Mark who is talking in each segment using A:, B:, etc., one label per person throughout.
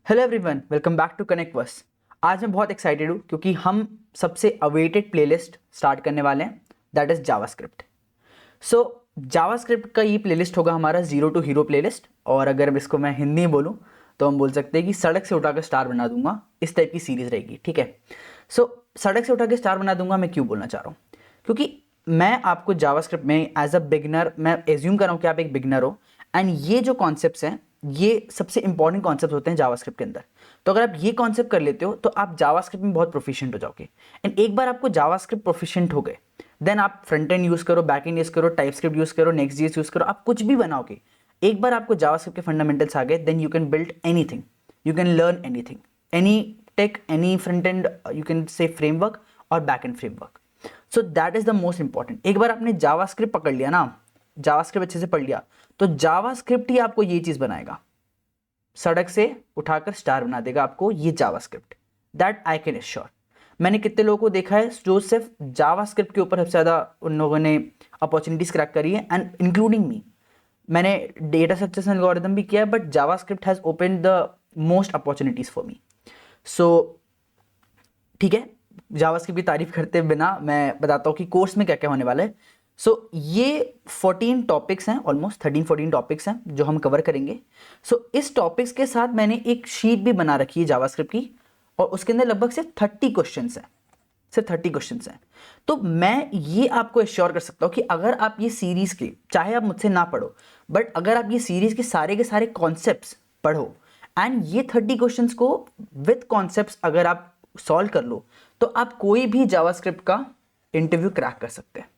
A: Hello everyone, welcome back to Connectverse. आज मैं बहुत एक्साइटेड हूँ क्योंकि हम सबसे अवेटेड प्लेलिस्ट स्टार्ट करने वाले हैं, that is JavaScript. So JavaScript का ये प्लेलिस्ट होगा हमारा जीरो टू हीरो प्लेलिस्ट, और अगर इसको मैं हिंदी में बोलूँ तो हम बोल सकते हैं कि सड़क से उठाकर स्टार बना दूंगा, इस टाइप की सीरीज़ रहेगी। ठीक है, सो सड़क से उठा के स्टार बना दूंगा, मैं क्यों बोलना चाह रहा हूँ? क्योंकि मैं आपको जावास्क्रिप्ट में एज अ बिगनर, मैं एज्यूम कर रहा हूँ कि आप एक बिगनर हो, एंड ये जो कॉन्सेप्ट्स हैं ये सबसे इंपॉर्टेंट कॉन्सेप्ट होते हैं जावास्क्रिप्ट के अंदर। तो अगर आप ये कॉन्सेप्ट कर लेते हो तो आप जावास्क्रिप्ट में बहुत प्रोफिशिएंट हो जाओगे। एंड एक बार आपको जावास्क्रिप्ट प्रोफिशिएंट हो गए, देन आप फ्रंट एंड यूज करो, बैक एंड यूज करो, टाइपस्क्रिप्ट यूज करो, नेक्स्ट.जेएस यूज करो, आप कुछ भी बनाओगे। एक बार आपको जावास्क्रिप्ट के फंडामेंटल्स आ गए, then you can build anything, you can learn anything, any tech, any front end, you can say framework और back end framework. So that is the most important. एक बार आपने जावास्क्रिप्ट पकड़ लिया ना, जावास्क्रिप्ट अच्छे से पढ़ लिया, तो जावास्क्रिप्ट ही आपको ये चीज बनाएगा, सड़क से उठाकर स्टार बना देगा आपको ये JavaScript. That I can assure. मैंने कितने लोगों को देखा है जो सिर्फ जावास्क्रिप्ट के ऊपर सबसे ज़्यादा उन लोगों ने अपॉर्चुनिटीज क्रैक करी है, एंड इंक्लूडिंग मी। मैंने डेटा स्ट्रक्चर्स एंड एल्गोरिथम भी किया है, but JavaScript has open the most opportunities for me. So ठीक है, जावास्क्रिप्ट की तारीफ करते बिना मैं बताता हूँ कि कोर्स में क्या क्या होने वाला है। सो ये 14 टॉपिक्स हैं, ऑलमोस्ट 13-14 टॉपिक्स हैं जो हम कवर करेंगे। सो इस टॉपिक्स के साथ मैंने एक शीट भी बना रखी है जावास्क्रिप्ट की, और उसके अंदर लगभग सिर्फ 30 क्वेश्चंस हैं, सिर्फ 30 क्वेश्चंस हैं। तो मैं ये आपको एश्योर कर सकता हूँ कि अगर आप ये सीरीज के, चाहे आप मुझसे ना पढ़ो, बट अगर आप ये सीरीज के सारे कॉन्सेप्ट्स पढ़ो, एंड ये 30 क्वेश्चंस को विद कॉन्सेप्ट्स अगर आप सॉल्व कर लो, तो आप कोई भी जावास्क्रिप्ट का इंटरव्यू क्रैक कर सकते हैं।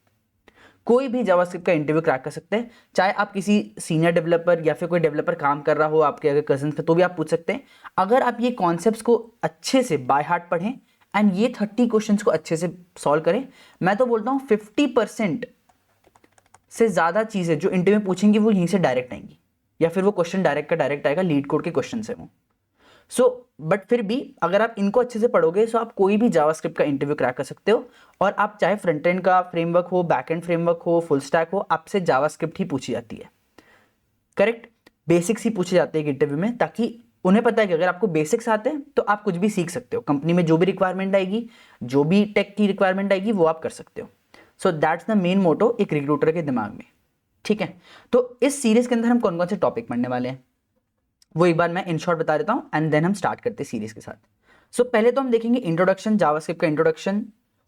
A: कोई भी जावास्क्रिप्ट का इंटरव्यू क्रैक कर सकते हैं, चाहे आप किसी सीनियर डेवलपर या फिर कोई डेवलपर काम कर रहा हो आपके अगर कजन पे, तो भी आप पूछ सकते हैं। अगर आप ये कॉन्सेप्ट्स को अच्छे से बाय हार्ट पढ़ें एंड ये 30 क्वेश्चंस को अच्छे से सॉल्व करें, मैं तो बोलता हूँ 50% से ज़्यादा चीज़ें जो इंटरव्यू में पूछेंगी वो यहीं से डायरेक्ट आएंगी, या फिर वो क्वेश्चन डायरेक्ट का डायरेक्ट आएगा, लीड कोड के क्वेश्चन है वो। सो बट फिर भी अगर आप इनको अच्छे से पढ़ोगे तो आप कोई भी जावास्क्रिप्ट का इंटरव्यू क्रैक कर सकते हो। और आप चाहे फ्रंट एंड का फ्रेमवर्क हो, बैक एंड फ्रेमवर्क हो, फुल स्टैक हो, आपसे जावास्क्रिप्ट ही पूछी जाती है। करेक्ट, बेसिक्स ही पूछे जाते हैं इंटरव्यू में, ताकि उन्हें पता है कि अगर आपको बेसिक्स आते हैं तो आप कुछ भी सीख सकते हो। कंपनी में जो भी रिक्वायरमेंट आएगी, जो भी टेक की रिक्वायरमेंट आएगी, वो आप कर सकते हो। So that's the main motto एक रिक्रूटर के दिमाग में। ठीक है, तो इस सीरीज के अंदर हम कौन कौन से टॉपिक पढ़ने वाले हैं वो एक बार मैं इन शॉर्ट बता देता हूं, एंड देन हम स्टार्ट करते हैं सीरीज के साथ। सो पहले तो हम देखेंगे इंट्रोडक्शन, जावास्क्रिप्ट का इंट्रोडक्शन।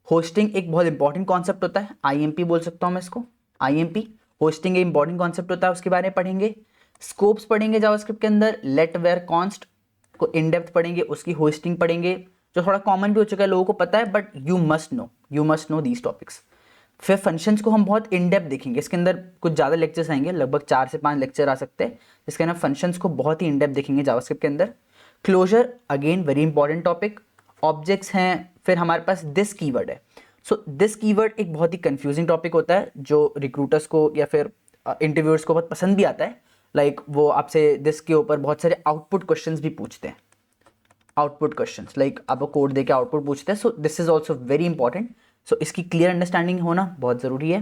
A: होस्टिंग एक बहुत इंपॉर्टेंट कॉन्सेप्ट होता है, आईएमपी बोल सकता हूं मैं इसको, आईएमपी होस्टिंग एक इंपॉर्टेंट कॉन्सेप्ट होता है, उसके बारे में पढ़ेंगे। स्कोप्स पढ़ेंगे जावास्क्रिप्ट के अंदर, लेट वेयर कॉन्स्ट को इन डेप्थ पढ़ेंगे, उसकी होस्टिंग पढ़ेंगे, जो थोड़ा कॉमन भी हो चुका है, लोगों को पता है, but you must know these topics. फिर फंक्शंस को हम बहुत इन डेप्थ देखेंगे, इसके अंदर कुछ ज़्यादा लेक्चर्स आएंगे, लगभग 4 से 5 लेक्चर आ सकते हैं, जिसके अंदर फंक्शंस को बहुत ही इन डेप्थ देखेंगे जावास्क्रिप्ट के अंदर। Closure again very important topic. Objects हैं, फिर हमारे पास दिस कीवर्ड है। सो दिस कीवर्ड एक बहुत ही कंफ्यूजिंग टॉपिक होता है जो रिक्रूटर्स को या फिर इंटरव्यूअर्स को बहुत पसंद भी आता है। लाइक वो आपसे दिस के ऊपर बहुत सारे आउटपुट क्वेश्चंस भी पूछते हैं, आउटपुट क्वेश्चंस, लाइक आपको कोड देके आउटपुट पूछते हैं। So this is also very important. So इसकी क्लियर अंडरस्टैंडिंग होना बहुत ज़रूरी है।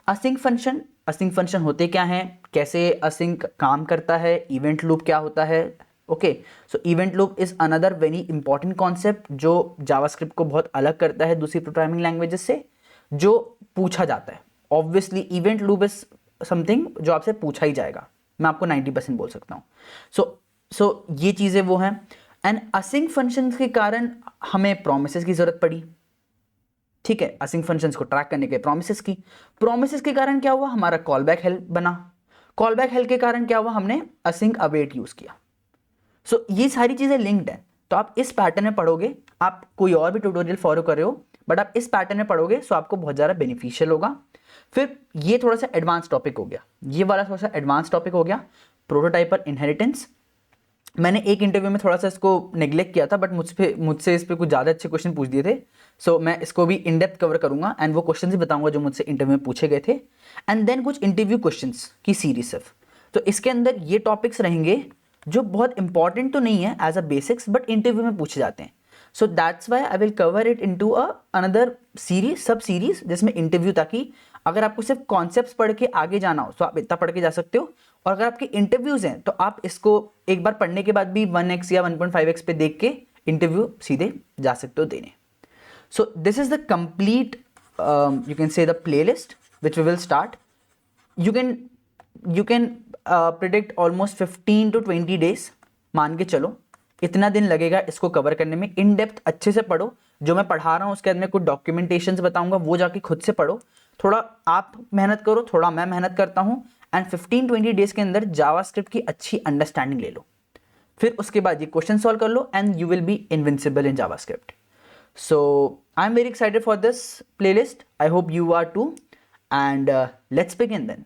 A: असिंक फंक्शन, असिंक फंक्शन होते क्या हैं, कैसे असिंक काम करता है, इवेंट लूप क्या होता है। Okay, so event loop is another very important concept जो जावास्क्रिप्ट को बहुत अलग करता है दूसरी प्रोग्रामिंग लैंग्वेजेस से, जो पूछा जाता है। Obviously event loop is something जो आपसे पूछा ही जाएगा, मैं आपको 90% बोल सकता हूँ। सो ये चीज़ें वो हैं। एंड असिंक फंक्शन के कारण हमें प्रोमिसेस की जरूरत पड़ी। ठीक है, असिंक फंक्शंस को ट्रैक करने के प्रोमिसेस के कारण क्या हुआ, हमारा कॉल बैक हेल्प बना। कॉल बैक हेल्प के कारण क्या हुआ, हमने असिंक अवेट यूज किया। सो ये सारी चीजें लिंक्ड है। तो आप इस पैटर्न में पढ़ोगे, आप कोई और भी ट्यूटोरियल फॉलो कर रहे हो, बट आप इस पैटर्न में पढ़ोगे सो आपको बहुत ज़्यादा बेनिफिशियल होगा। फिर ये थोड़ा सा एडवांस टॉपिक हो गया, ये वाला थोड़ा सा एडवांस टॉपिक हो गया, प्रोटोटाइपर इनहेरिटेंस। मैंने एक इंटरव्यू में थोड़ा सा इसको नेग्लेक्ट किया था, बट मुझसे इस पर कुछ ज़्यादा अच्छे क्वेश्चन पूछ दिए थे। सो मैं इसको भी इन डेप्थ कवर करूंगा, एंड वो क्वेश्चन भी बताऊंगा जो मुझसे इंटरव्यू में पूछे गए थे। एंड देन कुछ इंटरव्यू क्वेश्चंस की सीरीज सिर्फ। तो इसके अंदर ये टॉपिक्स रहेंगे जो बहुत इंपॉर्टेंट तो नहीं है as a basics, but interview में पूछे जाते हैं। So that's why I will cover it into another series, sub series जिसमें इंटरव्यू, ताकि अगर आपको सिर्फ कॉन्सेप्ट्स पढ़ के आगे जाना हो तो आप इतना पढ़ के जा सकते हो, और अगर आपके इंटरव्यूज हैं तो आप इसको एक बार पढ़ने के बाद भी 1x या 1.5x पे देख के इंटरव्यू सीधे जा सकते हो देने। सो this is the complete you can say the playlist which we will start. You can predict almost 15 to 20 days, मान के चलो इतना दिन लगेगा इसको कवर करने में। इन डेप्थ अच्छे से पढ़ो, जो मैं पढ़ा रहा हूँ उसके बाद में कुछ डॉक्यूमेंटेशंस बताऊंगा, वो जाके खुद से पढ़ो, थोड़ा आप मेहनत करो, थोड़ा मैं मेहनत करता हूँ, एंड 15-20 डेज के अंदर जावास्क्रिप्ट की अच्छी अंडरस्टैंडिंग ले लो। फिर उसके बाद ये क्वेश्चन सॉल्व कर लो and you will be invincible in JavaScript. So I'm very excited for this playlist. I hope you are too. And let's begin then.